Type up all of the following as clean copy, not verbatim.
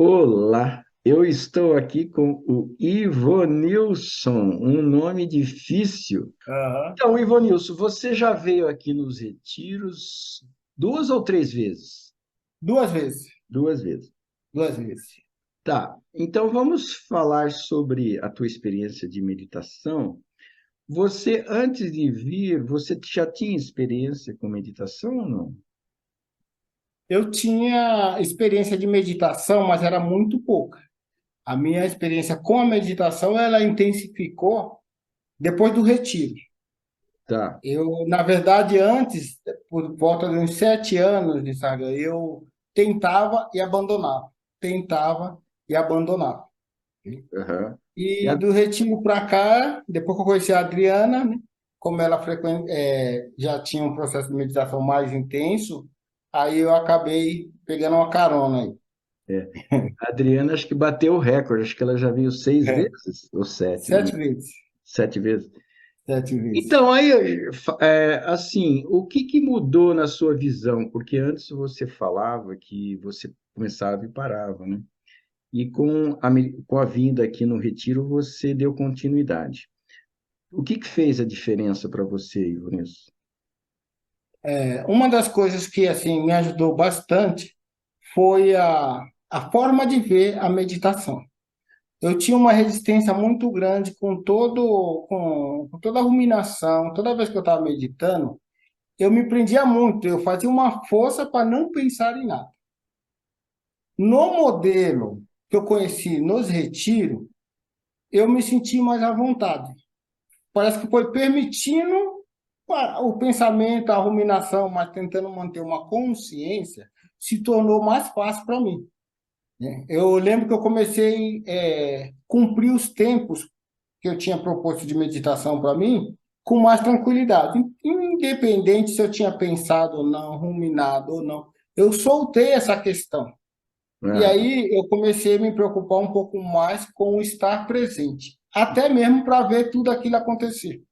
Olá, eu estou aqui com o Ivonilson, um nome difícil. Aham. Então, Ivonilson, você já veio aqui nos retiros duas ou três vezes? Duas vezes. Duas vezes. Duas vezes. Tá, então vamos falar sobre a tua experiência de meditação. Você, antes de vir, você já tinha experiência com meditação ou não? Eu tinha experiência de meditação, mas era muito pouca. A minha experiência com a meditação, ela intensificou depois do retiro. Tá, Eu, na verdade, antes, por volta de uns 7 anos de saga, eu tentava e abandonava. aham. E E do retiro para cá, depois que eu conheci a Adriana, né, como ela já tinha um processo de meditação mais intenso, aí eu acabei pegando uma carona aí. a Adriana acho que bateu o recorde, acho que ela já veio seis É, vezes ou sete, não? 7 vezes. Sete vezes. 7 vezes. Então, aí, assim, o que que mudou na sua visão? Porque antes você falava que você começava e parava, né? E com a vinda aqui no Retiro, você deu continuidade. O que que fez a diferença para você, Ivonilson? Uma das coisas que assim me ajudou bastante foi a forma de ver a meditação. Eu tinha uma resistência muito grande com toda a ruminação. Toda vez que eu estava meditando, eu me prendia muito, eu fazia uma força para não pensar em nada. No modelo que eu conheci nos retiros, eu me senti mais à vontade. Parece que foi permitindo o pensamento, a ruminação, mas tentando manter uma consciência, se tornou mais fácil para mim, né? Eu lembro que eu comecei a cumprir os tempos que eu tinha proposto de meditação para mim com mais tranquilidade, independente se eu tinha pensado ou não, ruminado ou não. Eu soltei essa questão. E Ah, aí eu comecei a me preocupar um pouco mais com o estar presente, até mesmo para ver tudo aquilo acontecer.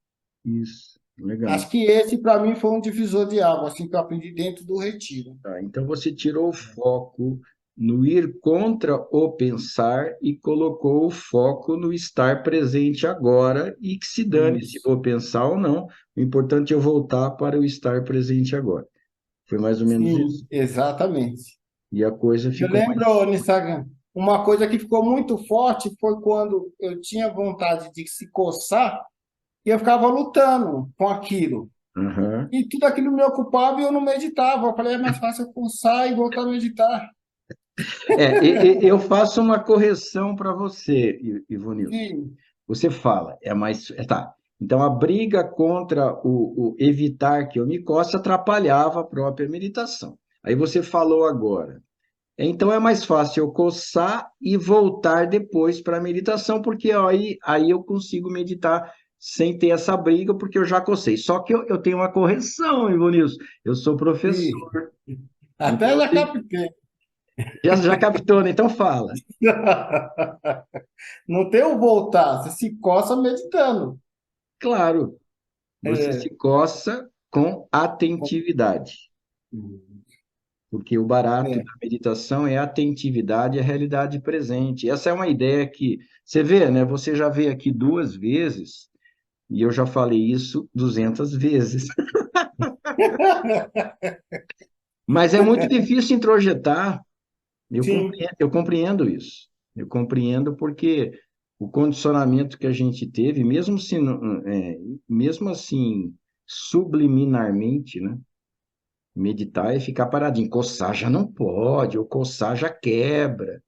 isso, legal. Acho que esse, para mim, foi um divisor de água, assim, que eu aprendi dentro do retiro. Tá, então você tirou o foco no ir contra o pensar e colocou o foco no estar presente agora e que se dane se Isso. vou pensar ou não. O importante é eu voltar para o estar presente agora. Foi mais ou menos isso. Sim, exatamente. E a coisa Eu ficou mais. lembro, Nissagan, uma coisa que ficou muito forte foi quando eu tinha vontade de se coçar e eu ficava lutando com aquilo. Aham. E tudo aquilo me ocupava e eu não meditava. Eu falei, é mais fácil eu coçar e voltar a meditar. Eu faço uma correção para você, Ivonilson. Sim, Você fala, é mais. Tá. Então, a briga contra o evitar que eu me coce atrapalhava a própria meditação. Aí você falou agora. Então, é mais fácil eu coçar e voltar depois para a meditação, porque aí eu consigo meditar sem ter essa briga, porque eu já cocei. Só que eu tenho uma correção, Ivonilson. Eu sou sim. professor. Até Então, já captei. já captou, né? Então fala. Não tem o voltar, você se coça meditando. Claro, você se É. coça com atentividade, porque o barato É. da meditação é a atentividade à realidade presente. Essa é uma ideia que você vê, né? Você já veio aqui duas vezes e eu já falei isso 200 vezes. Mas é muito difícil introjetar. Sim, Eu compreendo isso. Eu compreendo porque o condicionamento que a gente teve, mesmo assim, subliminarmente, né? Meditar é ficar paradinho. Coçar já não pode, ou coçar já quebra,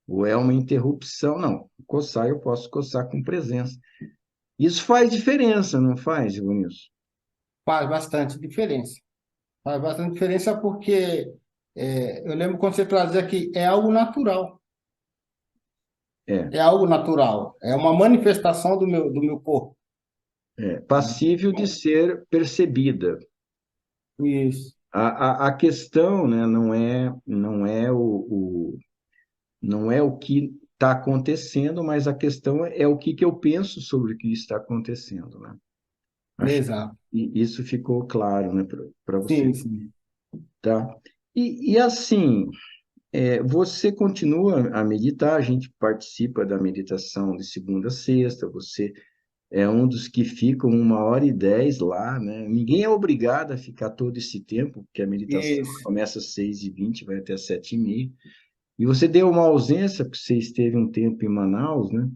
ou é uma interrupção. Não, coçar eu posso coçar com presença. Isso faz diferença, não faz, Ivanilson? faz bastante diferença. Faz bastante diferença porque eu lembro quando você trazia que É, é algo natural, é uma manifestação do meu corpo, né? passível de ser percebida. Isso, A questão, né, não é o que está acontecendo, mas a questão é o que que eu penso sobre o que está acontecendo, né? Acho exato. que isso ficou claro, né, para você, Sim, sim. tá? E assim, você continua a meditar, a gente participa da meditação de segunda a sexta, você é um dos que ficam 1h10 lá, né? Ninguém é obrigado a ficar todo esse tempo, porque a meditação Isso. começa às 6h20, vai até 7h30. E você deu uma ausência, porque você esteve um tempo em Manaus, né?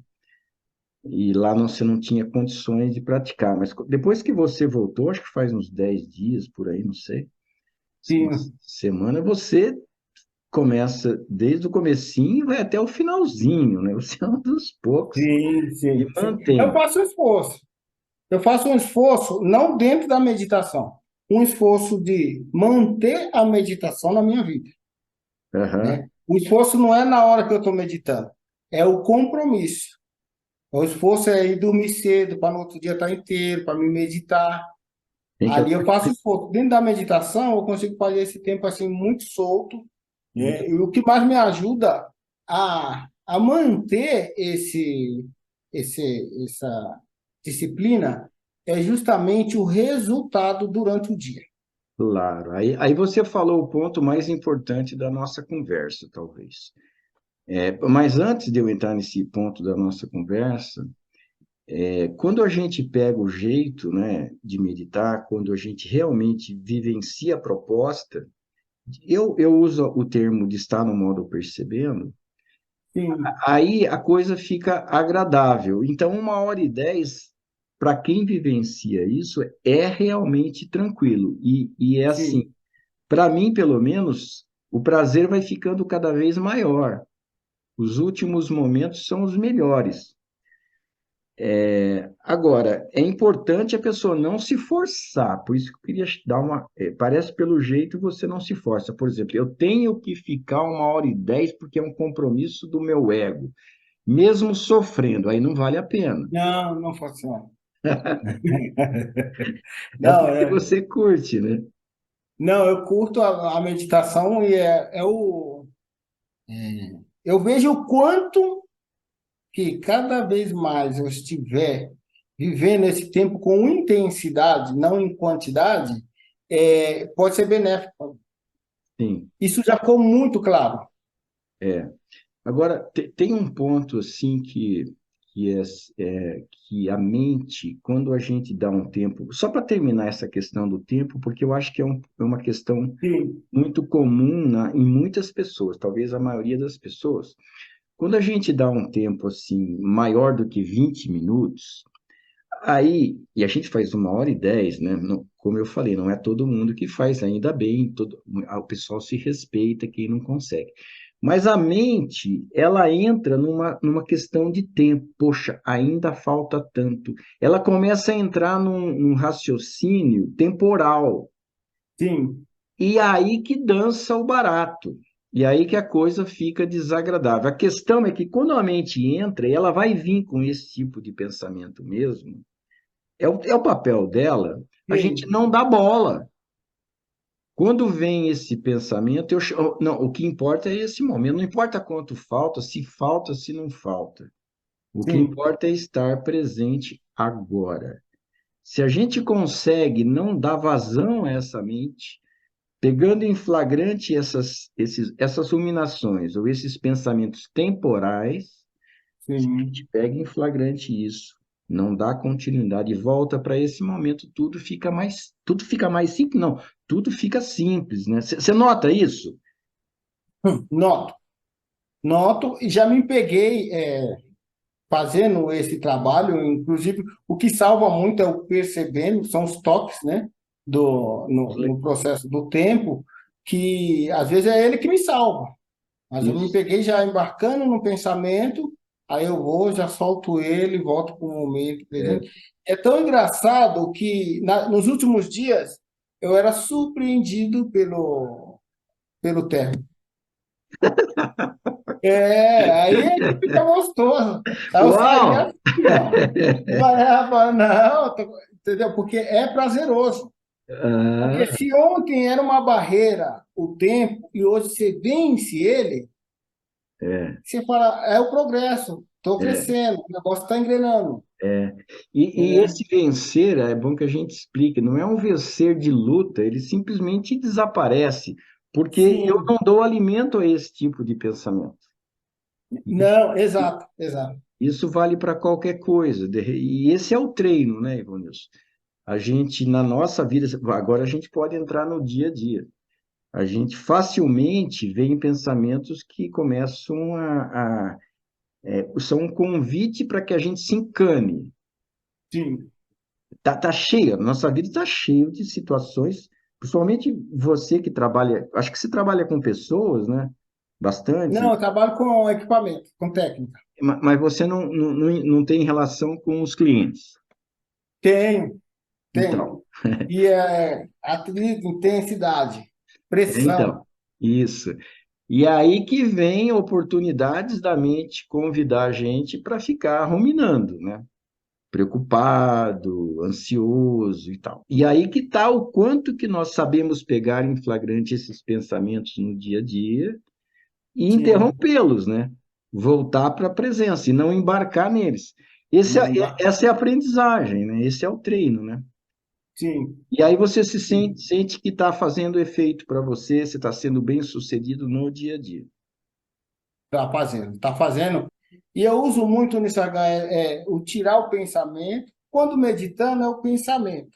E lá você não tinha condições de praticar. Mas depois que você voltou, acho que faz uns 10 dias por aí, não sei, uma Sim, semana, você começa desde o comecinho e vai até o finalzinho, né? Você é um dos poucos sim, que sim, sim. Eu mantém. faço um esforço. Eu faço um esforço, não dentro da meditação, um esforço de manter a meditação na minha vida, Aham. né? O esforço não é na hora que eu estou meditando, é o compromisso. O esforço é ir dormir cedo para no outro dia estar inteiro, para me meditar. Tem que Ali eu faço esforço. Dentro da meditação, eu consigo fazer esse tempo assim muito solto, muito né? E o que mais me ajuda a manter essa disciplina é justamente o resultado durante o dia. claro. Aí você falou o ponto mais importante da nossa conversa, talvez. Mas antes de eu entrar nesse ponto da nossa conversa, quando a gente pega o jeito, né, de meditar, quando a gente realmente vivencia a proposta, eu uso o termo de estar no modo percebendo, Sim, aí a coisa fica agradável. Então, 1h10, para quem vivencia isso, é realmente tranquilo. E é assim, sim, para mim, pelo menos, o prazer vai ficando cada vez maior. Os últimos momentos são os melhores. Agora, é importante a pessoa não se forçar, por isso que eu queria dar uma. Parece pelo jeito você não se força. Por exemplo, eu tenho que ficar 1h10 porque é um compromisso do meu ego, mesmo sofrendo, aí não vale a pena. não, não funciona. É Não, porque você curte, né? não, eu curto a meditação e eu vejo o quanto que cada vez mais eu estiver vivendo esse tempo com intensidade, não em quantidade, pode ser benéfico. Sim. Isso já ficou muito claro. É. Agora, tem um ponto assim que que a mente, quando a gente dá um tempo, só para terminar essa questão do tempo, porque eu acho que é uma questão Sim, muito comum em muitas pessoas, talvez a maioria das pessoas. Quando a gente dá um tempo assim maior do que 20 minutos, aí, e a gente faz 1h10, né? Como eu falei, não é todo mundo que faz, ainda bem, o pessoal se respeita quem não consegue. Mas a mente, ela entra numa questão de tempo. Poxa, ainda falta tanto. Ela começa a entrar num raciocínio temporal. sim, E aí que dança o barato. E aí que a coisa fica desagradável. A questão é que quando a mente entra, e ela vai vir com esse tipo de pensamento mesmo, é o papel dela, a gente sim, não dá bola. Quando vem esse pensamento, não, o que importa é esse momento, não importa quanto falta, se não falta. O que sim, importa é estar presente agora. Se a gente consegue não dar vazão a essa mente, pegando em flagrante essas ruminações ou esses pensamentos temporais, se a gente sim. pega em flagrante isso, não dá continuidade e volta para esse momento, tudo fica mais simples, não, tudo fica simples, né? Você nota isso? Noto, noto e já me peguei fazendo esse trabalho. Inclusive, o que salva muito é o percebendo, são os toques, né, no processo do tempo, que às vezes é ele que me salva. Mas eu me Isso. peguei já embarcando no pensamento, aí eu vou, já solto ele, volto para o momento É. presente. É tão engraçado que nos últimos dias eu era surpreendido pelo término. Aí é que fica gostoso. Aí eu saí Uau! assim, ó. Falei, não, entendeu? Porque é prazeroso. Porque Ah, se ontem era uma barreira o tempo e hoje você vence ele, é, você fala, é o progresso, estou é, crescendo, o negócio está engrenando. é. E Né? esse vencer, é bom que a gente explique, não é um vencer de luta, ele simplesmente desaparece. porque eu sim. não dou alimento a esse tipo de pensamento. Não, exato, exato. Isso vale para qualquer coisa. E esse é o treino, né, Ivonilson? A gente, na nossa vida, agora a gente pode entrar no dia a dia. A gente facilmente vê em pensamentos que começam são um convite para que a gente se encane. Sim. Tá cheia, nossa vida está cheia de situações, principalmente você que trabalha, acho que você trabalha com pessoas, né? Não, Bastante, eu trabalho com equipamento, com técnica. mas você não tem relação com os clientes. Tenho, Então, tenho. E é atrito, intensidade, então, pressão. isso. E aí que vem oportunidades da mente convidar a gente para ficar ruminando, né? Preocupado, ansioso e tal. E aí que está o quanto que nós sabemos pegar em flagrante esses pensamentos no dia a dia e Sim, interrompê-los, né? Voltar para a presença e não embarcar neles. não embarcar. Essa é a aprendizagem, né? Esse é o treino, né? Sim, E aí você se sim. sente que está fazendo efeito para você, você está sendo bem sucedido no dia a dia. Tá fazendo, tá fazendo. E eu uso muito nisso, o tirar o pensamento. Quando meditando, é o pensamento.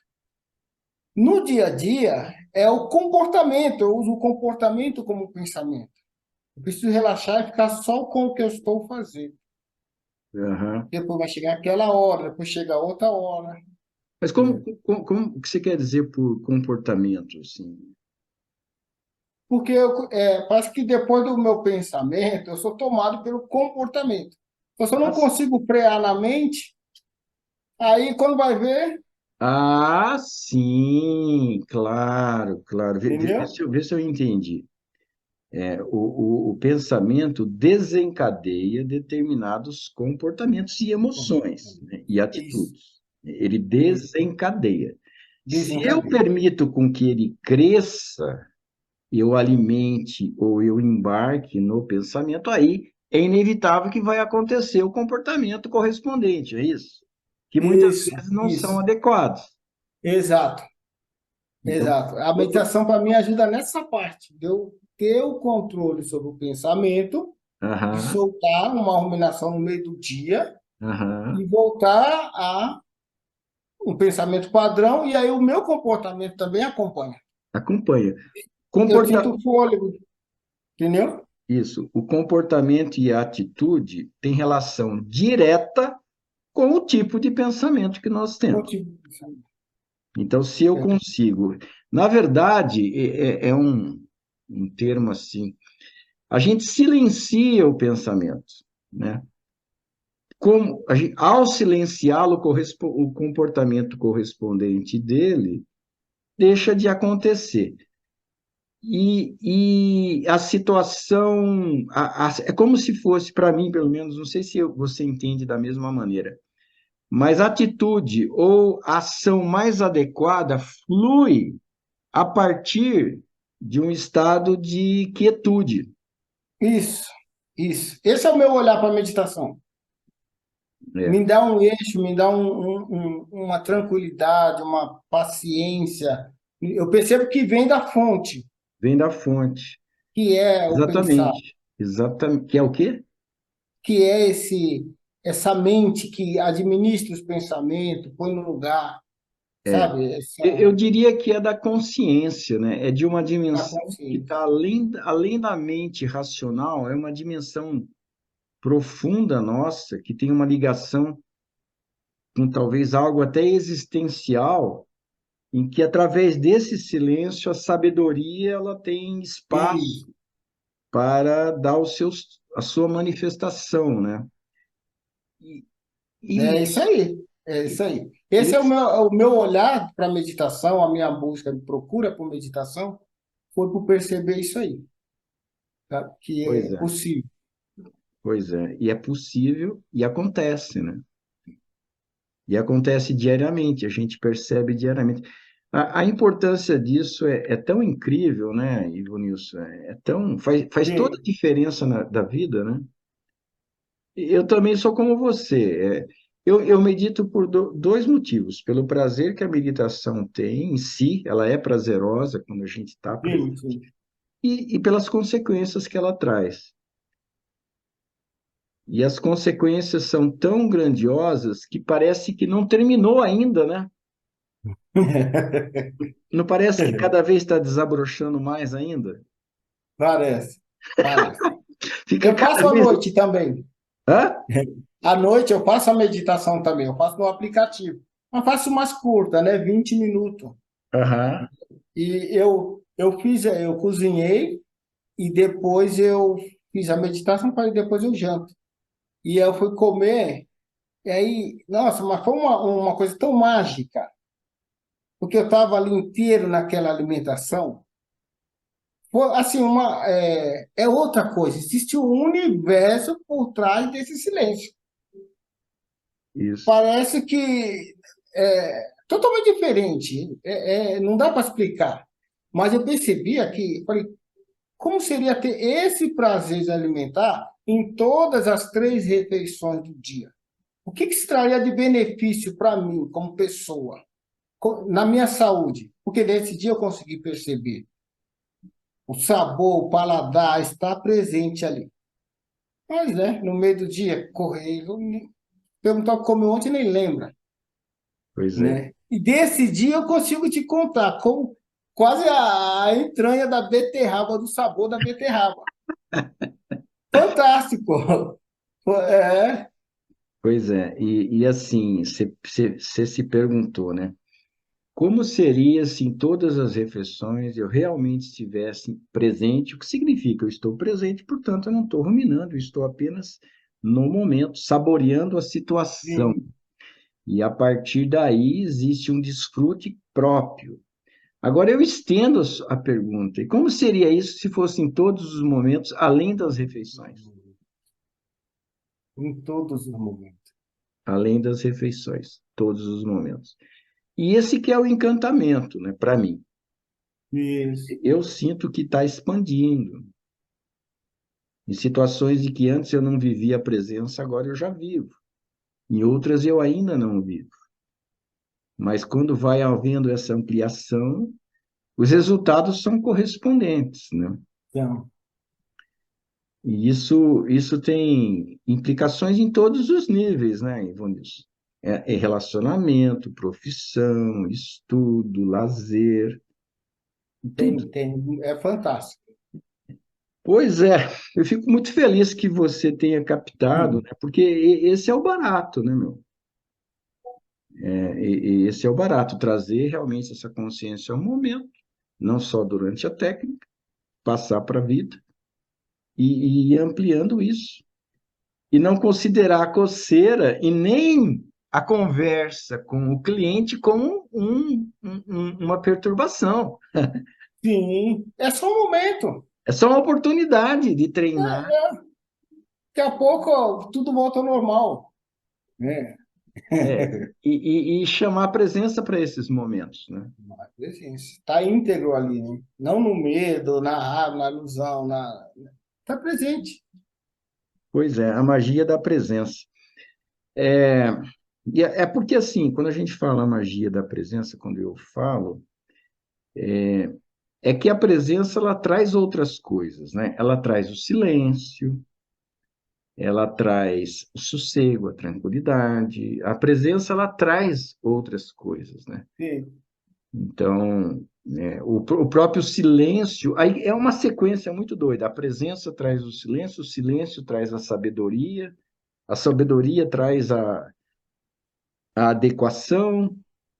No dia a dia, é o comportamento. Eu uso o comportamento como pensamento. Eu preciso relaxar e ficar só com o que eu estou fazendo. Aham. Depois vai chegar aquela hora, depois chega outra hora. Mas Entendeu? o que você quer dizer por comportamento, assim? Porque parece que depois do meu pensamento, eu sou tomado pelo comportamento. Então, se eu não consigo frear na mente, aí quando vai ver, Ah, sim, claro, claro. entendeu? Vê se eu entendi. O pensamento desencadeia determinados comportamentos e emoções, né, e Isso, atitudes. Ele isso, desencadeia. Se eu desencadeia. permito com que ele cresça, eu alimente ou eu embarque no pensamento, aí é inevitável que vai acontecer o comportamento correspondente, é isso? Que muitas Isso, vezes não são isso. adequados. Exato, Então, exato. A meditação para mim ajuda nessa parte, de eu ter o controle sobre o pensamento, de aham, soltar uma ruminação no meio do dia aham, e voltar a um pensamento padrão, e aí o meu comportamento também acompanha. acompanha. Eu Comporta... sinto fôlego, entendeu? Isso, o comportamento e a atitude têm relação direta com o tipo de pensamento que nós temos. Contigo. Então, se eu consigo, na verdade, é um termo assim, a gente silencia o pensamento, né? Ao silenciá-lo, o comportamento correspondente dele deixa de acontecer. E a situação é como se fosse, para mim, pelo menos, não sei se você entende da mesma maneira, mas a atitude ou a ação mais adequada flui a partir de um estado de quietude. Isso, isso. Esse é o meu olhar para a meditação. É, Me dá um eixo, me dá uma tranquilidade, uma paciência. Eu percebo que vem da fonte, vem da fonte. que é o pensar, Exatamente. Exatamente. Que é o quê? que é essa mente que administra os pensamentos, põe no lugar, É. sabe? Eu diria que é da consciência, né? É de uma A dimensão que consciência. está além da mente racional, é uma dimensão profunda nossa, que tem uma ligação com talvez algo até existencial, em que através desse silêncio a sabedoria ela tem espaço Isso. para dar a sua manifestação, né? E, É e isso aí. É isso aí. Esse esse, é o meu olhar para meditação, a minha busca, a procura por meditação, foi por perceber isso aí, tá? Que pois é é, possível. pois é, e é possível e acontece, né? E acontece diariamente, a gente percebe diariamente. A importância disso é tão incrível, né, Ivonilson? Faz toda a Sim, diferença da vida, né? Eu também sou como você. Eu medito por dois motivos. Pelo prazer que a meditação tem em si, ela é prazerosa quando a gente está sim, presente. sim. e pelas consequências que ela traz. E as consequências são tão grandiosas que parece que não terminou ainda, né? Não parece que cada vez está desabrochando mais ainda? Parece, parece. Fica Eu cada faço à vez. noite também. Hã? À noite eu faço a meditação também, eu faço no aplicativo. Mas faço mais curta, né? 20 minutos. Aham. Eu cozinhei e depois eu fiz a meditação para depois eu janto. E eu fui comer, e aí, nossa, mas foi uma coisa tão mágica, porque eu estava ali inteiro naquela alimentação. Foi, assim, é outra coisa, existe um universo por trás desse silêncio. Isso. Parece que é totalmente diferente, não dá para explicar. Mas eu percebi aqui, falei, como seria ter esse prazer de alimentar em todas as 3 refeições do dia? O que que se traria de benefício para mim, como pessoa, na minha saúde? Porque nesse dia eu consegui perceber o sabor, o paladar está presente ali. Mas, né, no meio do dia, correr, perguntar o que comeu ontem, nem lembra, Pois é. né? E desse dia eu consigo te contar como quase a entranha da beterraba, do sabor da beterraba. Fantástico! É, Pois é. E assim, você se perguntou, né? Como seria se em todas as refeições eu realmente estivesse presente? O que significa? Eu estou presente, portanto, eu não estou ruminando, eu estou apenas no momento, saboreando a situação. sim. E a partir daí existe um desfrute próprio. Agora eu estendo a pergunta: e como seria isso se fosse em todos os momentos, além das refeições? Em todos os momentos. Além das refeições, todos os momentos. E esse que é o encantamento, né, para mim. Isso. Eu sinto que está expandindo. Em situações de que antes eu não vivia a presença, agora eu já vivo. Em outras eu ainda não vivo. Mas quando vai havendo essa ampliação, os resultados são correspondentes, né? Então, E isso tem implicações em todos os níveis, né, Ivonilson? É relacionamento, profissão, estudo, lazer, tudo. é fantástico. Pois é, eu fico muito feliz que você tenha captado, Hum. né? Porque esse é o barato, né, meu? E esse é o barato, trazer realmente essa consciência ao momento, não só durante a técnica, passar para a vida e ir ampliando isso. E não considerar a coceira e nem a conversa com o cliente como uma perturbação. Sim, é só um momento. É só uma oportunidade de treinar, Daqui a pouco ó, tudo volta ao normal, né? e chamar a presença para esses momentos, né? Está íntegro ali, né? Não no medo, na raiva, na ilusão, está presente. Pois é, a magia da presença. É, é porque, assim, quando a gente fala a magia da presença, quando eu falo, é que a presença ela traz outras coisas, né? Ela traz o silêncio, ela traz o sossego, a tranquilidade. A presença ela traz outras coisas, né? Sim, Então, o próprio silêncio, aí é uma sequência muito doida. A presença traz o silêncio traz a sabedoria traz a adequação,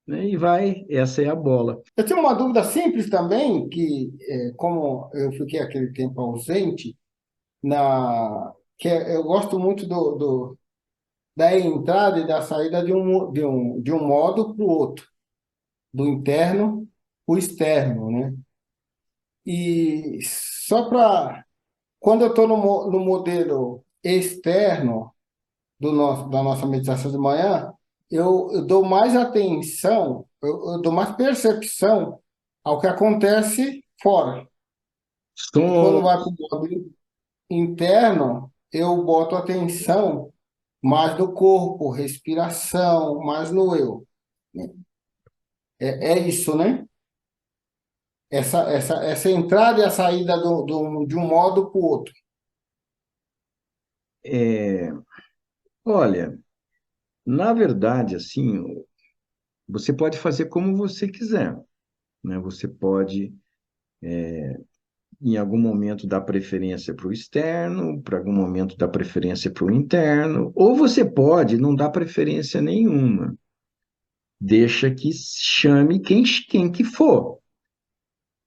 né? E vai, essa é a bola. eu tenho uma dúvida simples também, que como eu fiquei aquele tempo ausente, eu gosto muito da entrada e da saída de um modo para o outro, do interno para o externo, né? E só para, quando eu estou no modelo externo da nossa meditação de manhã, eu dou mais atenção, eu dou mais percepção ao que acontece fora. E quando Som, vai para o modo interno, eu boto atenção mais no corpo, respiração, mais no eu. É isso, né? essa entrada e a saída de um modo para o outro. É, olha, na verdade, assim, você pode fazer como você quiser, né? Você pode, em algum momento, dar preferência para o externo, para algum momento, dar preferência para o interno, ou você pode não dar preferência nenhuma. Deixa que chame quem que for,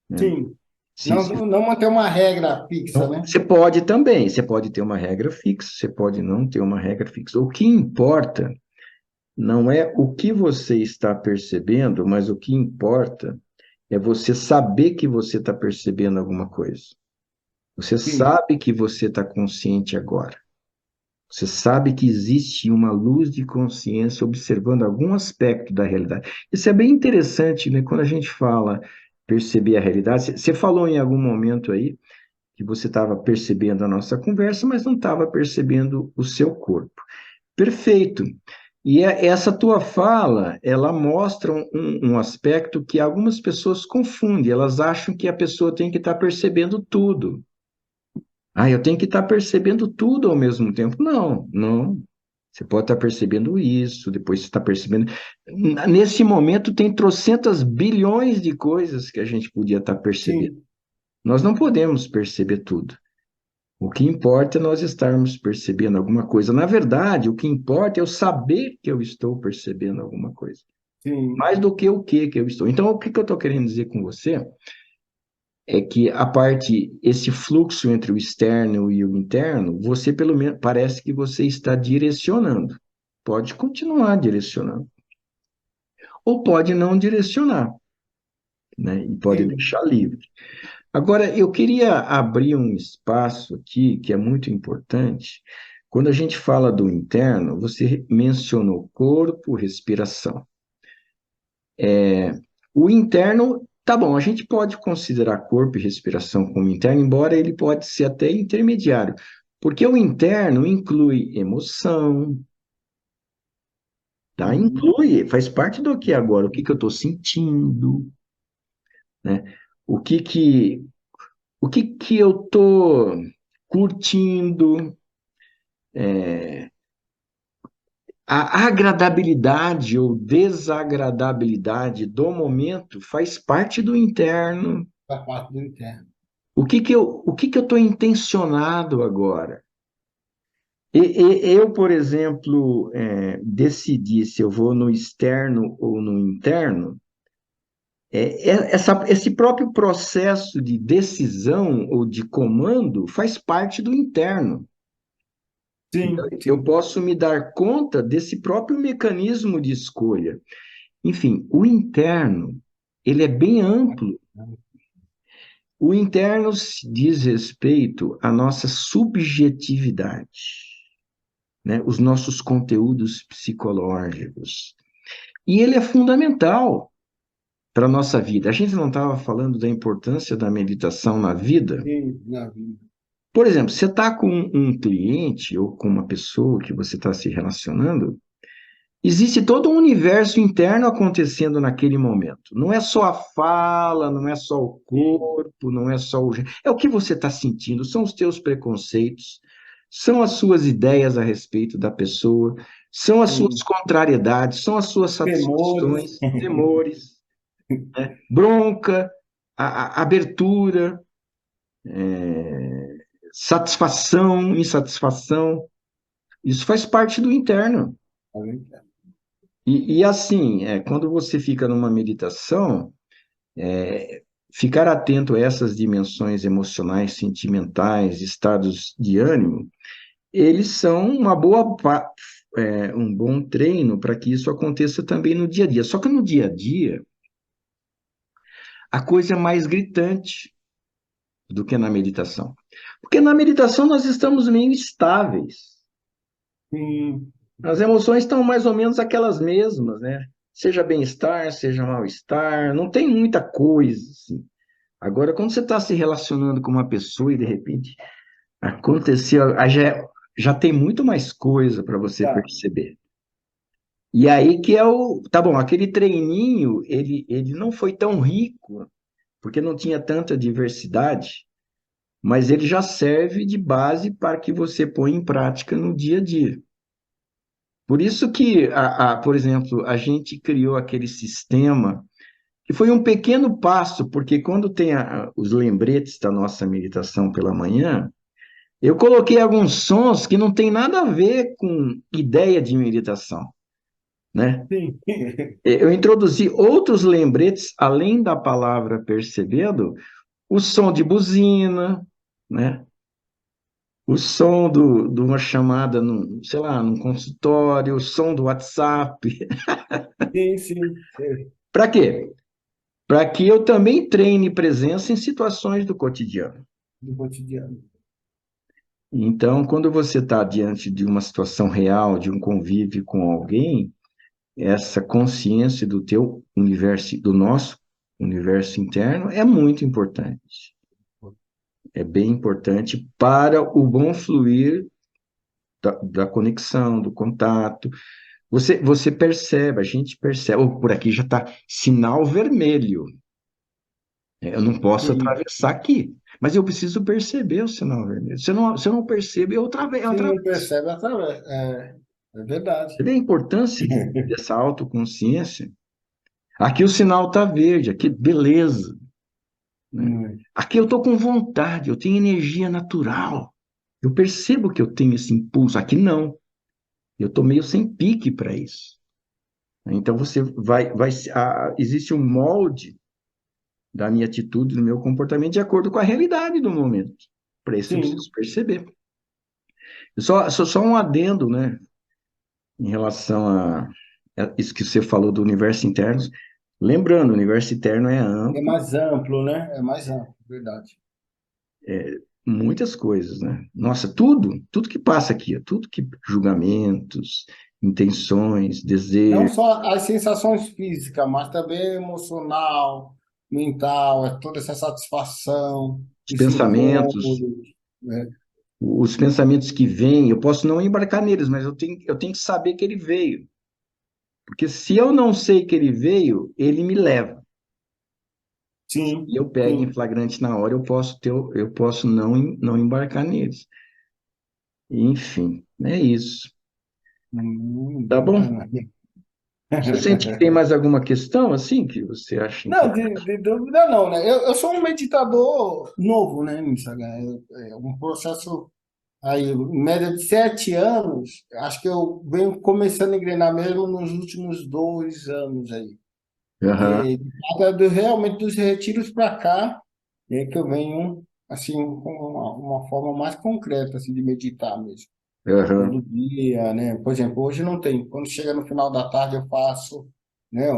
né? Sim. Se, Não, se não manter uma regra fixa, Então, né? você pode também, você pode ter uma regra fixa, você pode não ter uma regra fixa. O que importa não é o que você está percebendo, mas o que importa é você saber que você está percebendo alguma coisa. Você Sim, sabe que você está consciente agora. Você sabe que existe uma luz de consciência observando algum aspecto da realidade. Isso é bem interessante, né? Quando a gente fala perceber a realidade, você falou em algum momento aí que você estava percebendo a nossa conversa, mas não estava percebendo o seu corpo. Perfeito. E essa tua fala, ela mostra um aspecto que algumas pessoas confundem. Elas acham que a pessoa tem que estar percebendo tudo. Ah, eu tenho que estar percebendo tudo ao mesmo tempo. Não, não. Você pode estar percebendo isso, depois você está percebendo. Nesse momento, tem trocentas bilhões de coisas que a gente podia estar percebendo. sim, Nós não podemos perceber tudo. O que importa é nós estarmos percebendo alguma coisa. Na verdade, o que importa é eu saber que eu estou percebendo alguma coisa. sim. Mais do que o que eu estou. Então, o que eu estou querendo dizer com você é que a parte, esse fluxo entre o externo e o interno, você pelo menos parece que você está direcionando. Pode continuar direcionando. Ou pode não direcionar, né? E pode Sim. deixar livre. Agora, eu queria abrir um espaço aqui que é muito importante. Quando a gente fala do interno, você mencionou corpo, respiração. O interno, tá bom, a gente pode considerar corpo e respiração como interno, embora ele pode ser até intermediário, porque o interno inclui emoção, tá? Uhum. Inclui, faz parte do que agora, o que que eu estou sentindo, né? O que que, o que que eu estou curtindo, a agradabilidade ou desagradabilidade do momento faz parte do interno. Da parte do interno. O que que eu estou intencionado agora? Eu, por exemplo, decidir se eu vou no externo ou no interno, esse próprio processo de decisão ou de comando faz parte do interno. Então, Sim, eu sim. posso me dar conta desse próprio mecanismo de escolha. Enfim, o interno, ele é bem amplo. O interno diz respeito à nossa subjetividade, né? Os nossos conteúdos psicológicos. E ele é fundamental para a nossa vida. A gente não estava falando da importância da meditação na vida? Sim, na vida. Por exemplo, você está com um cliente ou com uma pessoa que você está se relacionando, existe todo um universo interno acontecendo naquele momento. Não é só a fala, não é só o Sim, corpo, não é só o. É o que você está sentindo, são os teus preconceitos, são as suas ideias a respeito da pessoa, são as suas sim. contrariedades, são as suas Os temores. satisfações, temores, bronca, a abertura, satisfação, insatisfação. Isso faz parte do interno. E assim, quando você fica numa meditação, ficar atento a essas dimensões emocionais, sentimentais, estados de ânimo, eles são um bom treino para que isso aconteça também no dia a dia. Só que no dia a dia, a coisa é mais gritante do que na meditação. Porque na meditação nós estamos meio estáveis. Sim, As emoções estão mais ou menos aquelas mesmas, né? Seja bem-estar, seja mal-estar, não tem muita coisa, assim. Agora, quando você está se relacionando com uma pessoa e de repente aconteceu, aí já tem muito mais coisa para você tá. perceber. E aí que é tá bom, aquele treininho, ele não foi tão rico, porque não tinha tanta diversidade, mas ele já serve de base para que você ponha em prática no dia a dia. Por isso que, por exemplo, a gente criou aquele sistema, que foi um pequeno passo, porque quando tem os lembretes da nossa meditação pela manhã, eu coloquei alguns sons que não tem nada a ver com ideia de meditação, né? Sim. Eu introduzi outros lembretes, além da palavra percebendo, o som de buzina, né? O som de uma chamada, sei lá, num consultório, o som do WhatsApp. Sim, sim, sim, Para quê? Para que eu também treine presença em situações do cotidiano. do cotidiano. Então, quando você está diante de uma situação real, de um convívio com alguém, essa consciência do teu universo, do nosso universo interno, é muito importante. É bem importante para o bom fluir da conexão, do contato. Você percebe, a gente percebe, oh, por aqui já está sinal vermelho. Eu não posso Sim. atravessar aqui, mas eu preciso perceber o sinal vermelho. Se eu não percebo, eu Se não atravesso. percebe, através. É verdade. Você vê a importância dessa autoconsciência? Aqui o sinal está verde, aqui, beleza. Né? Hum. Aqui eu estou com vontade, eu tenho energia natural. Eu percebo que eu tenho esse impulso. Aqui não. Eu estou meio sem pique para isso. Então você existe um molde da minha atitude, do meu comportamento, de acordo com a realidade do momento. Para isso eu preciso Sim. perceber. Só um adendo, né, em relação a isso que você falou do universo interno. Lembrando, o universo interno é É amplo, mais amplo, né? É mais amplo, verdade. muitas coisas, né? Nossa, tudo que passa aqui, tudo que julgamentos, intenções, Não desejos, só as sensações físicas, mas também emocional, mental, é toda essa satisfação, os esse pensamentos, incômodo, né? os pensamentos que vêm, eu posso não embarcar neles, mas eu tenho que saber que ele veio. Porque se eu não sei que ele veio, ele me leva. E Sim, eu pego em sim. flagrante na hora, eu posso não embarcar neles. Enfim, é isso. Tá bom? Bacana. Você sente que tem mais alguma questão assim que você acha Não, importante? de dúvida não, né? Eu sou um meditador novo, né, Nissaga? É um processo aí, em média de 7 anos. Acho que eu venho começando a engrenar mesmo nos últimos 2 anos aí. Aham, Realmente dos retiros para cá, é que eu venho, assim, com uma forma mais concreta, assim, de meditar mesmo. aham, Todo dia, né? Por exemplo, hoje não tem. Quando chega no final da tarde, eu faço, né,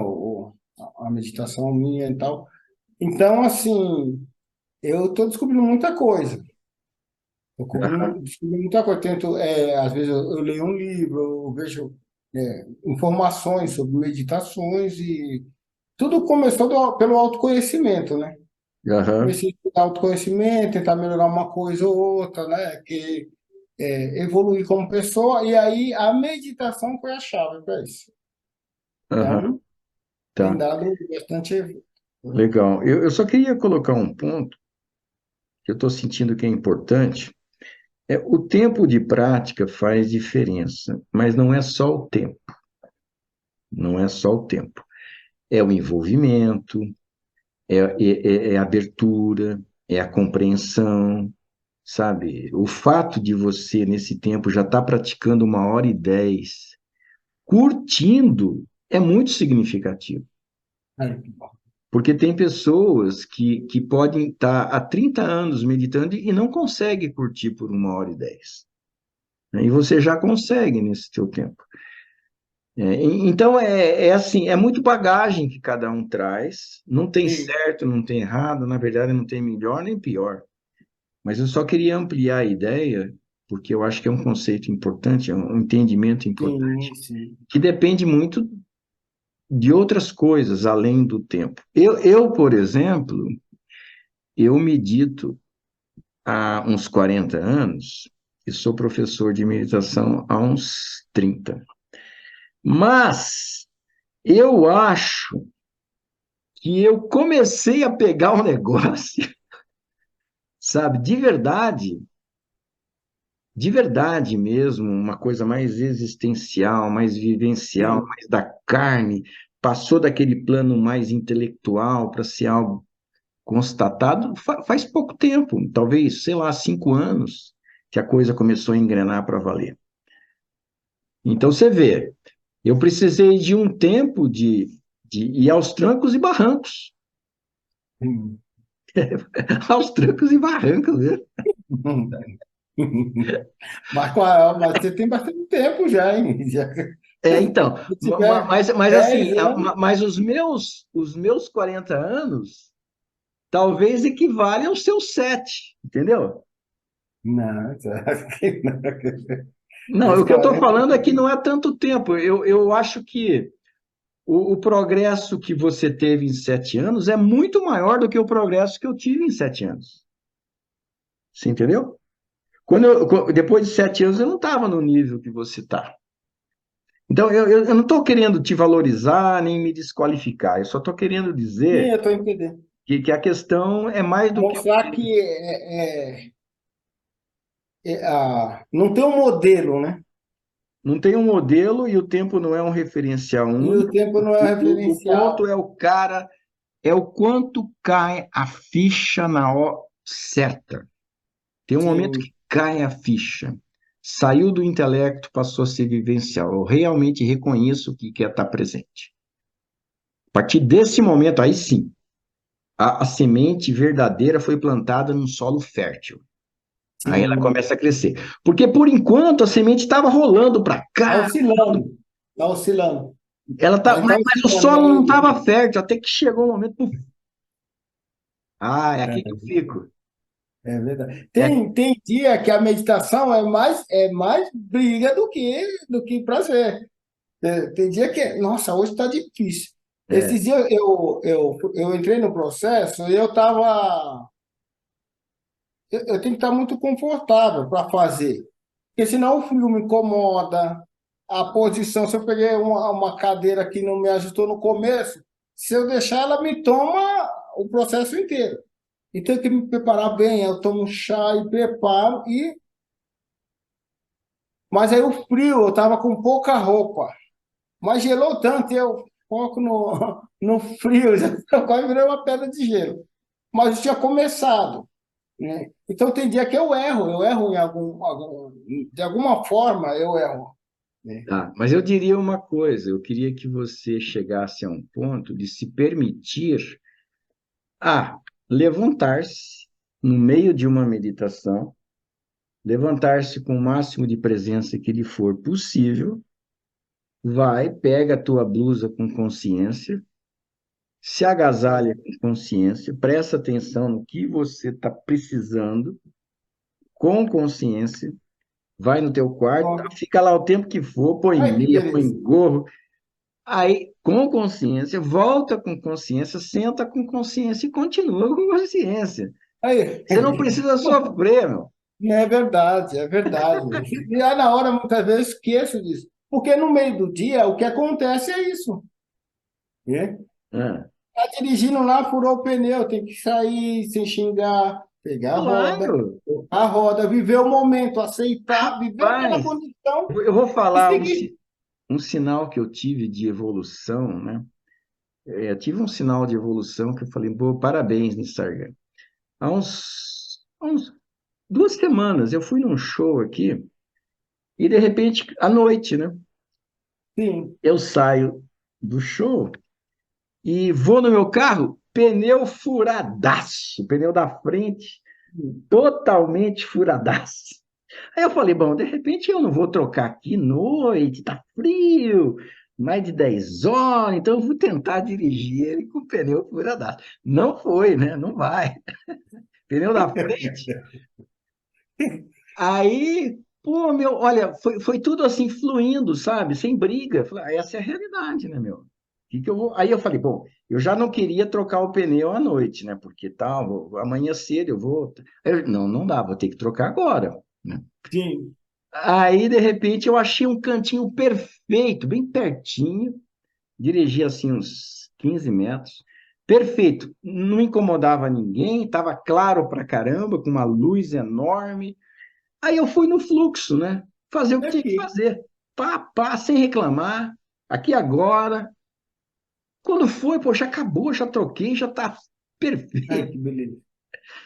a meditação minha e tal. Então, assim, eu estou descobrindo muita coisa. aham, Descobrindo muita coisa. Tento, às vezes, eu leio um livro, eu vejo, informações sobre meditações e tudo começou pelo autoconhecimento, né? aham, Comecei a estudar autoconhecimento, tentar melhorar uma coisa ou outra, né? Evoluir como pessoa, e aí a meditação foi a chave para isso. aham, Então, tem tá. dado bastante. Legal. Eu só queria colocar um ponto que eu estou sentindo que é importante. O tempo de prática faz diferença, mas não é só o tempo. Não é só o tempo. É o envolvimento, é a abertura, é a compreensão, sabe? O fato de você, nesse tempo, já estar praticando 1h10, curtindo, é muito significativo. Porque tem pessoas que podem estar há 30 anos meditando e não conseguem curtir por 1h10. Né? E você já consegue nesse seu tempo. Então, é assim, é muito bagagem que cada um traz. Não tem Sim, certo, não tem errado, na verdade não tem melhor nem pior. Mas eu só queria ampliar a ideia, porque eu acho que é um conceito importante, é um entendimento importante, sim, sim. que depende muito de outras coisas além do tempo. Por exemplo, eu medito há uns 40 anos e sou professor de meditação há uns 30. Mas eu acho que eu comecei a pegar o negócio, sabe, de verdade mesmo, uma coisa mais existencial, mais vivencial, Sim. mais da carne, passou daquele plano mais intelectual para ser algo constatado faz pouco tempo, talvez, sei lá, 5 anos, que a coisa começou a engrenar para valer. Então você vê, eu precisei de um tempo de ir aos trancos e barrancos, Hum. aos trancos e barrancos, né? Mas você tem bastante tempo já, hein? Então, Se tiver mas 10 assim, anos. mas os meus 40 anos talvez equivalem aos seus 7, entendeu? Não, acho que não. Não, Os o que eu estou 40. falando é que não é tanto tempo. Eu acho que o progresso que você teve em 7 anos é muito maior do que o progresso que eu tive em 7 anos. Você entendeu? Depois de 7 anos, eu não estava no nível que você está. Então, eu não estou querendo te valorizar nem me desqualificar. Eu só estou querendo Sim, dizer eu estou entendendo. que a questão é mais do que. Mostrar que não tem um modelo, né? Não tem um modelo e o tempo não é um referencial E o único. tempo não é O ponto referencial. é o cara, é o quanto cai a ficha na hora certa. Tem um momento Sim. que cai a ficha. Saiu do intelecto, passou a ser vivencial. Eu realmente reconheço o que quer estar presente. A partir desse momento, aí sim, a semente verdadeira foi plantada num solo fértil. Aí ela Sim. começa a crescer. Porque, por enquanto, a semente estava rolando para Está cá. oscilando. Está oscilando. Ela tá, Mas está mas o oscilando solo não ainda. estava fértil, até que chegou um momento. Puf, ah, é aqui que eu É, fico. é verdade. É, Tem dia que a meditação é mais briga do que prazer. Tem dia que, nossa, hoje está difícil. é, Esses dias eu entrei no processo e eu tenho que estar muito confortável para fazer. Porque senão o frio me incomoda, a posição, se eu peguei uma cadeira que não me ajustou no começo, se eu deixar, ela me toma o processo inteiro. E tenho que me preparar bem, eu tomo um chá e preparo, mas aí o frio, eu estava com pouca roupa, mas gelou tanto, e eu foco no frio, já quase virei uma pedra de gelo. Mas eu tinha começado, né? Então tem dia que eu erro de alguma forma eu erro, né? tá. Mas eu diria uma coisa: eu queria que você chegasse a um ponto de se permitir levantar-se no meio de uma meditação, levantar-se com o máximo de presença que lhe for possível, vai, pega a tua blusa com consciência, se agasalha com consciência, presta atenção no que você está precisando, com consciência, vai no teu quarto, tá, Bom, fica lá o tempo que for, põe ai, que meia, põe beleza. gorro, aí com consciência, volta com consciência, senta com consciência e continua com consciência. Aí, Você não precisa sofrer, meu. é verdade, é verdade. E aí, na hora, muitas vezes, eu esqueço disso. Porque no meio do dia, o que acontece é isso, né? Ah, Tá dirigindo lá, furou o pneu, tem que sair sem xingar, pegar claro, a roda, viver o momento, aceitar, viver aquela rapaz, condição eu vou e falar seguir. um sinal que eu tive de evolução, né? Eu tive um sinal de evolução que eu falei, pô, parabéns, Nisarga. Há uns 2 semanas eu fui num show aqui e de repente, à noite, né? Sim. Eu saio do show e vou no meu carro, pneu furadaço, pneu da frente totalmente furadaço. Aí eu falei, bom, de repente eu não vou trocar aqui noite, tá frio, mais de 10 horas, então eu vou tentar dirigir ele com o pneu furadaço. Não foi, né? Não vai. Pneu da frente. Aí, pô, meu, olha, foi tudo assim fluindo, sabe? Sem briga. Falei, essa é a realidade, né, meu? Que eu vou... Aí eu falei, bom, eu já não queria trocar o pneu à noite, né? Porque tal, amanhã cedo eu vou. Não, não dá, vou ter que trocar agora, né? Sim. Aí, de repente, eu achei um cantinho perfeito, bem pertinho, dirigi assim uns 15 metros, perfeito, não incomodava ninguém, estava claro pra caramba, com uma luz enorme. Aí eu fui no fluxo, né? Fazer o que tinha que Aqui. fazer. Pá, pá, sem reclamar. Aqui agora. Quando foi, pô, já acabou, já troquei, já tá Ai, perfeito. que beleza.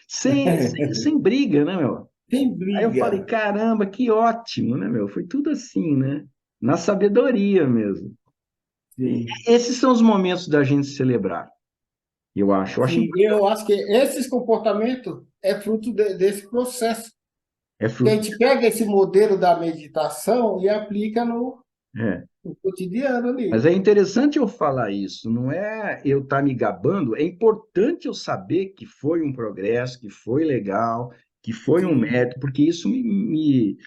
Sem briga, né, meu? Sem Aí eu falei, briga. caramba, que ótimo, né, meu? Foi tudo assim, né? Na sabedoria mesmo. E Sim. esses são os momentos da gente celebrar, eu acho. Eu acho Sim, eu acho que esses comportamentos é fruto desse processo. é Que a fruto. gente pega esse modelo da meditação e aplica É. no cotidiano Mas ali. é interessante eu falar isso, não é eu estar me gabando, é importante eu saber que foi um progresso, que foi legal, que foi um Sim, mérito, porque isso me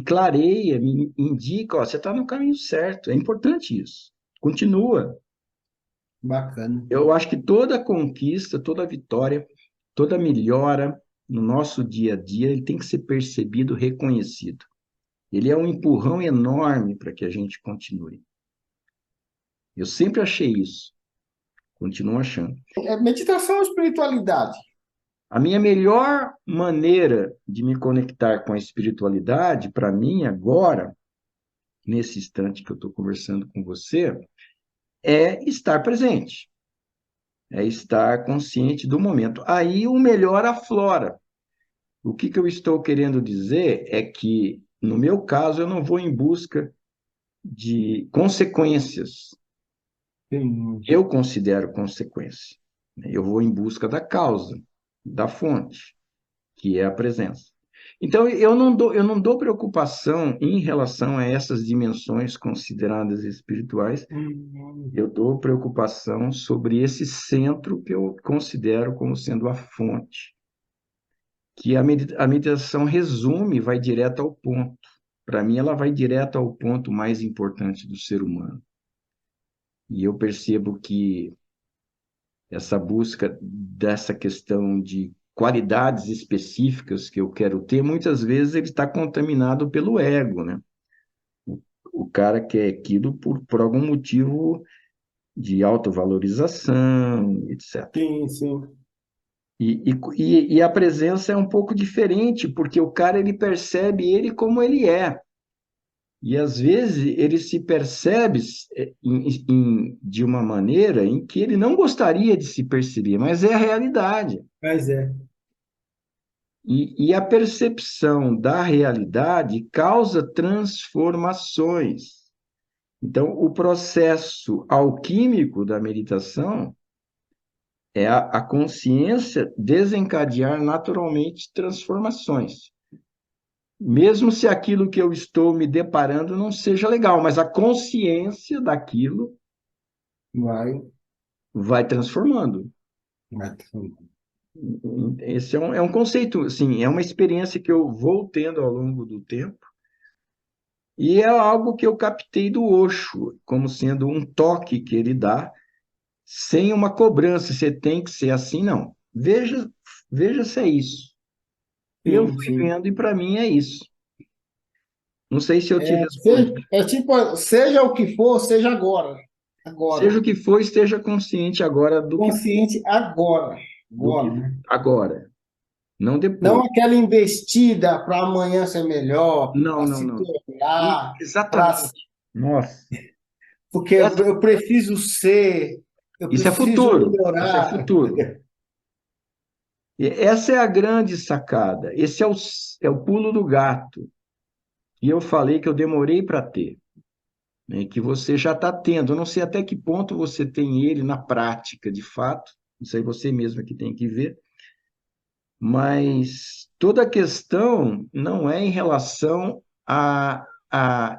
clareia, me indica, ó, você está no caminho certo, é importante isso. Continua. bacana. Eu acho que toda conquista, toda vitória, toda melhora no nosso dia a dia, ele tem que ser percebido, reconhecido. Ele é um empurrão enorme para que a gente continue. Eu sempre achei isso, continuo achando. É meditação ou espiritualidade? A minha melhor maneira de me conectar com a espiritualidade, para mim, agora, nesse instante que eu estou conversando com você, é estar presente, é estar consciente do momento. Aí o melhor aflora. O que, que eu estou querendo dizer é que, no meu caso, eu não vou em busca de consequências. Sim. Eu considero consequência. Eu vou em busca da causa, da fonte, que é a presença. Então, eu não dou preocupação em relação a essas dimensões consideradas espirituais, Hum, eu dou preocupação sobre esse centro que eu considero como sendo a fonte, que a meditação resume, vai direto ao ponto. Para mim, ela vai direto ao ponto mais importante do ser humano. E eu percebo que essa busca dessa questão de qualidades específicas que eu quero ter, muitas vezes ele está contaminado pelo ego, né? O cara quer aquilo por algum motivo de autovalorização, etc. sim, sim. E a presença é um pouco diferente, porque o cara ele percebe ele como ele é. E às vezes ele se percebe de uma maneira em que ele não gostaria de se perceber, mas é a realidade. Mas é. E a percepção da realidade causa transformações. Então, o processo alquímico da meditação é a consciência desencadear naturalmente transformações. Mesmo se aquilo que eu estou me deparando não seja legal, mas a consciência daquilo Vai. vai transformando. Vai. Esse é um conceito, assim, é uma experiência que eu vou tendo ao longo do tempo, e é algo que eu captei do Osho, como sendo um toque que ele dá, sem uma cobrança, você tem que ser assim, não. Veja se é isso. E eu Sim, fui sim. vendo, e para mim é isso. Não sei se eu te respondi. É tipo, seja o que for, seja agora. Seja Agora. o que for, esteja consciente agora Consciente agora. do que Agora, né? agora, não Não depois. aquela investida para amanhã ser melhor, Não, para não, se não. tornar, para Exatamente. Nossa. porque Essa- eu preciso ser, eu Isso é preciso futuro. Isso é melhorar. futuro. E essa é a grande sacada. Esse é o pulo do gato. E eu falei que eu demorei para ter, né? Que você já está tendo. Eu não sei até que ponto você tem ele na prática, de fato. Isso aí você mesmo que tem que ver. Mas toda a questão não é em relação a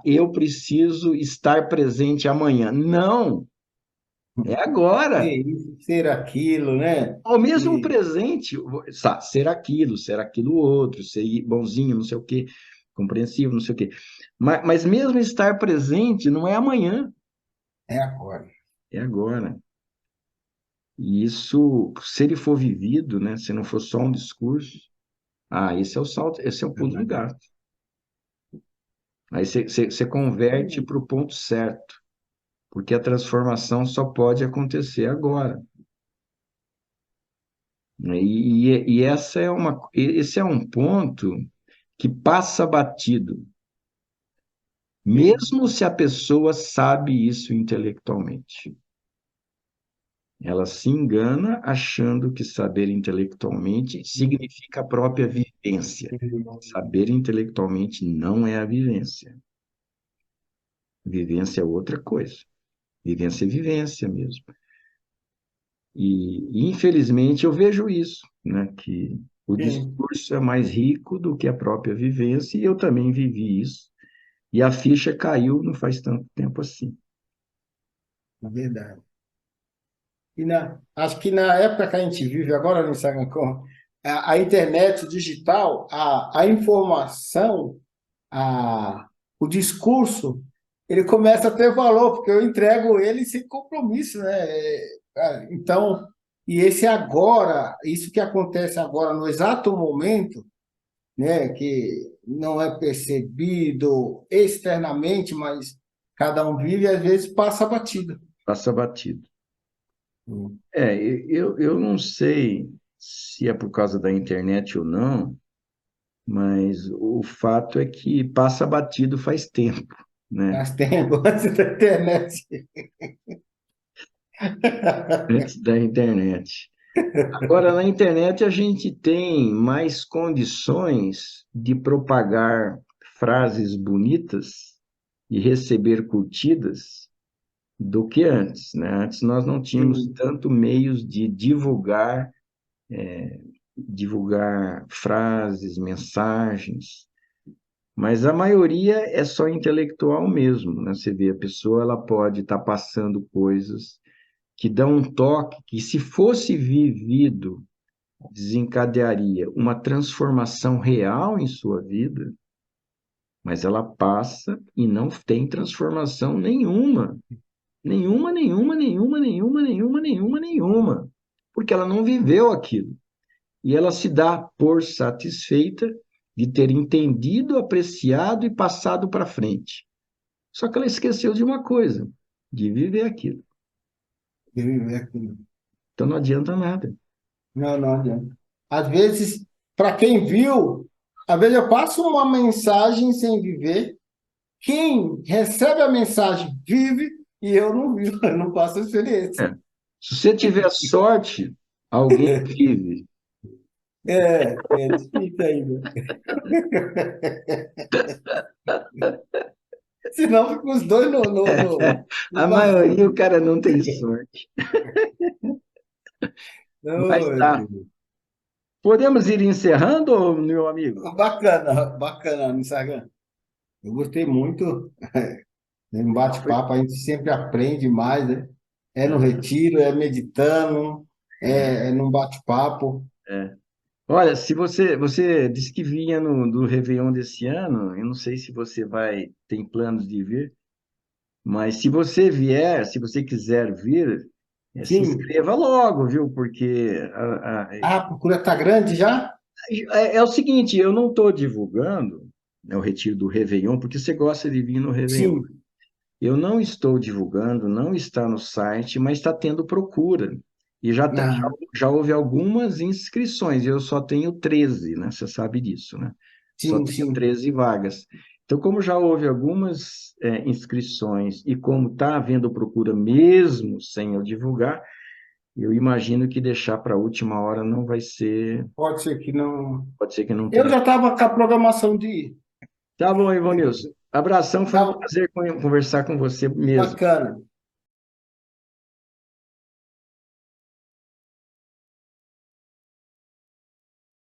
eu preciso estar presente amanhã. Não, é agora. Ser isso, ser aquilo, né? Ao mesmo E presente, ser aquilo outro, ser bonzinho, não sei o quê, compreensivo, não sei o quê. Mas mesmo estar presente não é amanhã, é agora. é agora. E isso, se ele for vivido, né, se não for só um discurso, esse é o salto, esse é o pulo do Exatamente. gato. Aí você converte para o ponto certo. porque a transformação só pode acontecer agora, né? E esse é um ponto que passa batido, Sim, mesmo se a pessoa sabe isso intelectualmente. Ela se engana achando que saber intelectualmente significa a própria vivência. Saber intelectualmente não é a vivência. Vivência é outra coisa. Vivência é vivência mesmo. Infelizmente, eu vejo isso, né? Que o sim, discurso é mais rico do que a própria vivência, e eu também vivi isso. E a ficha caiu não faz tanto tempo assim. é verdade. Acho que na época que a gente vive agora, no Instagram, com a internet, o digital, a informação, a, o discurso, ele começa a ter valor, porque eu entrego ele sem compromisso, né? Então, e esse agora, isso que acontece agora, no exato momento, né, que não é percebido externamente, mas cada um vive e às vezes passa batido. Passa batido. Hum. Eu não sei se é por causa da internet ou não, mas o fato é que passa batido faz tempo, né? Faz tempo antes da internet. Antes da internet. Agora, na internet, a gente tem mais condições de propagar frases bonitas e receber curtidas do que antes, né? Antes nós não tínhamos Sim, tanto meios de divulgar frases, mensagens, mas a maioria é só intelectual mesmo, né? Você vê, a pessoa ela pode estar passando coisas que dão um toque que, se fosse vivido, desencadearia uma transformação real em sua vida, mas ela passa e não tem transformação nenhuma. Nenhuma, nenhuma, nenhuma, nenhuma, nenhuma, nenhuma, nenhuma. Porque ela não viveu aquilo. E ela se dá por satisfeita de ter entendido, apreciado e passado para frente. Só que ela esqueceu de uma coisa, de viver aquilo. viver aquilo. Então não adianta nada. Não, não adianta. Às vezes, para quem viu, às vezes eu passo uma mensagem sem viver. Quem recebe a mensagem vive e eu não vivo, eu não passo a experiência. É. Se você tiver sorte, alguém vive. É difícil ainda. Senão fica os dois no A maioria, vazio. o cara não tem sorte. Mas Oh, tá. Podemos ir encerrando, meu amigo? bacana, bacana no Instagram. Eu gostei muito. Um Não, bate-papo, a gente sempre aprende mais, né? É no é, retiro, é meditando, é num bate-papo. é. Olha, se você disse que vinha do Réveillon desse ano, eu não sei se você tem planos de vir, mas se você vier, se você quiser vir, se Sim. inscreva logo, viu? Porque Ah, a procura tá grande já? é o seguinte, eu não estou divulgando, né, o retiro do Réveillon, porque você gosta de vir no Réveillon. Sim. Eu não estou divulgando, não está no site, mas está tendo procura. E Ah, já houve algumas inscrições, eu só tenho 13, né? Você sabe disso, né? Só sim, tenho sim. 13 vagas. Então, como já houve algumas inscrições e como está havendo procura mesmo sem eu divulgar, eu imagino que deixar para a última hora não vai ser, Pode ser que não. pode ser que não Eu tenha. já estava com a programação de ir. Tá bom, Ivanilson. Abração, foi um Tá prazer conversar com você mesmo. bacana.